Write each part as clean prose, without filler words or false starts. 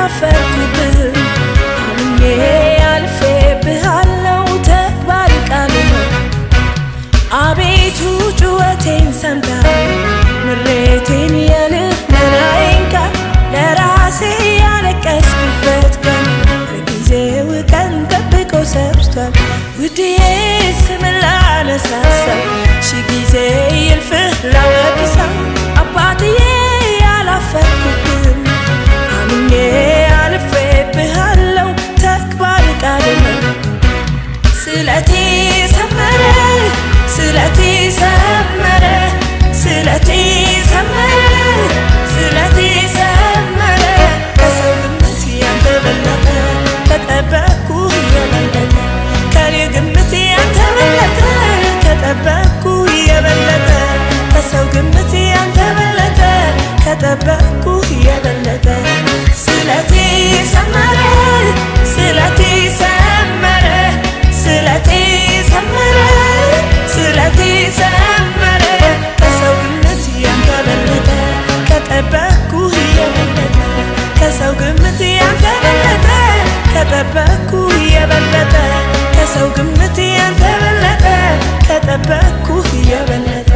ያላፈርኩብህ አምኜ አልፌብሃለሁ ተግባር ቃል ነው። አቤቱ ጩኸቴን ሰምተሃል ምሬቴን የልመናዬን ቃል ለራሴ ያለቀስኩበት ቀን በጊዜው ቀን ጠብቆ ሰርቷል። ውድዬ ስምን ላነሳሳው ሺህ ጊዜ ይልፍህ ላወድሰው አባትዬ ያላፈርኩብህ አምኜ አልፌብሃለሁ ተግባር ቃል ነው። ስለቴ ሰመረ ስለቴ ሰመረ ስለቴ ሰመረ ስለቴ ሰመረ ከሰው ግምት ያንተ በለጠ ከጠበቅኩህ የበለጠ ከኔ ግምት ያንተ በለጠ ከጠበቅኩህ የበለጠ ከሰው ግምት ያንተ በለጠ ከጠበቅኩህ የበለጠ ስለቴ ሰመረ ስለቴ ሰመረ ስለቴ ሰመረ ስለቴ ሰመረ ከሰው ግምት ያንተ በለጠ ከጠበቅኩህ የበለጠ ከሰው ግምት ያንተ በለጠ ከጠበቅኩህ የበለጠ ከሰው ግምት ያንተ በለጠ ከጠበቅኩህ የበለጠ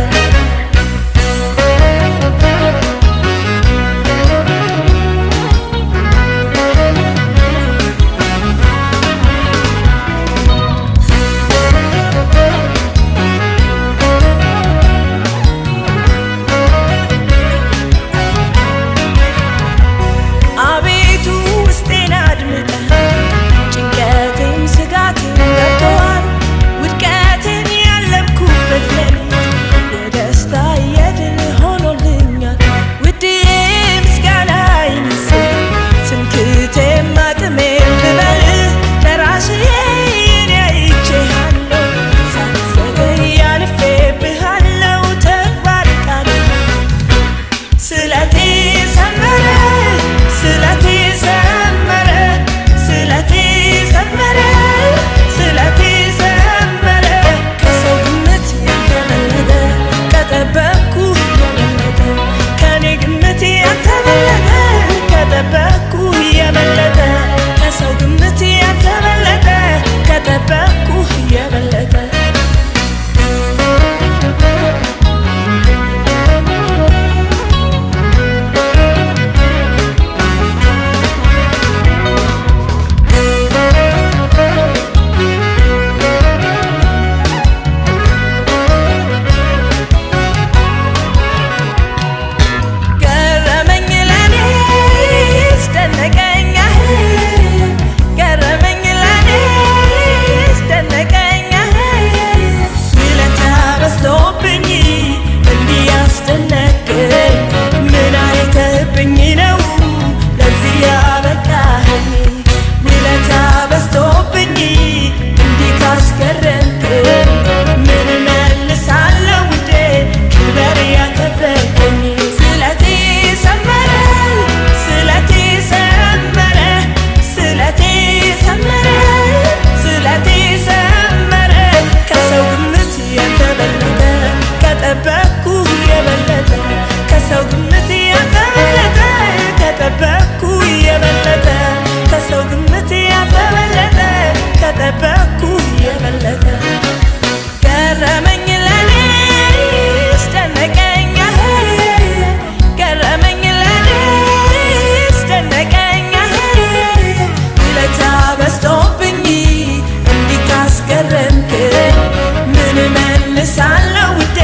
መልሳለሁ ውዴ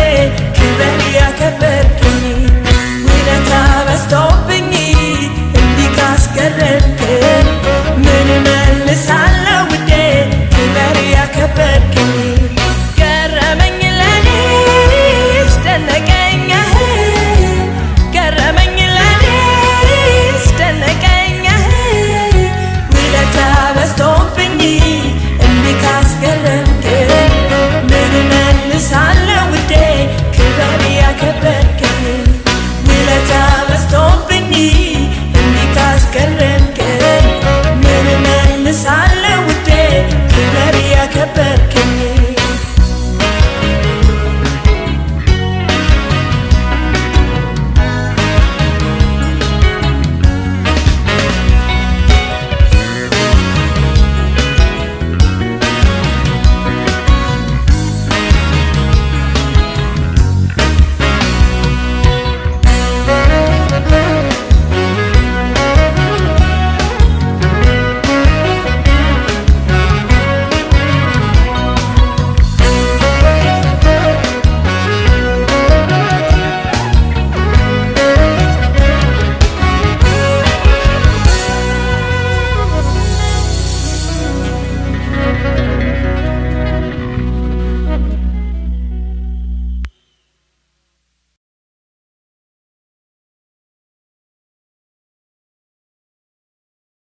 ክብር ያከበርክኝ ውለታ በዝቶብኝ እንዲህ ካስገረምከኝ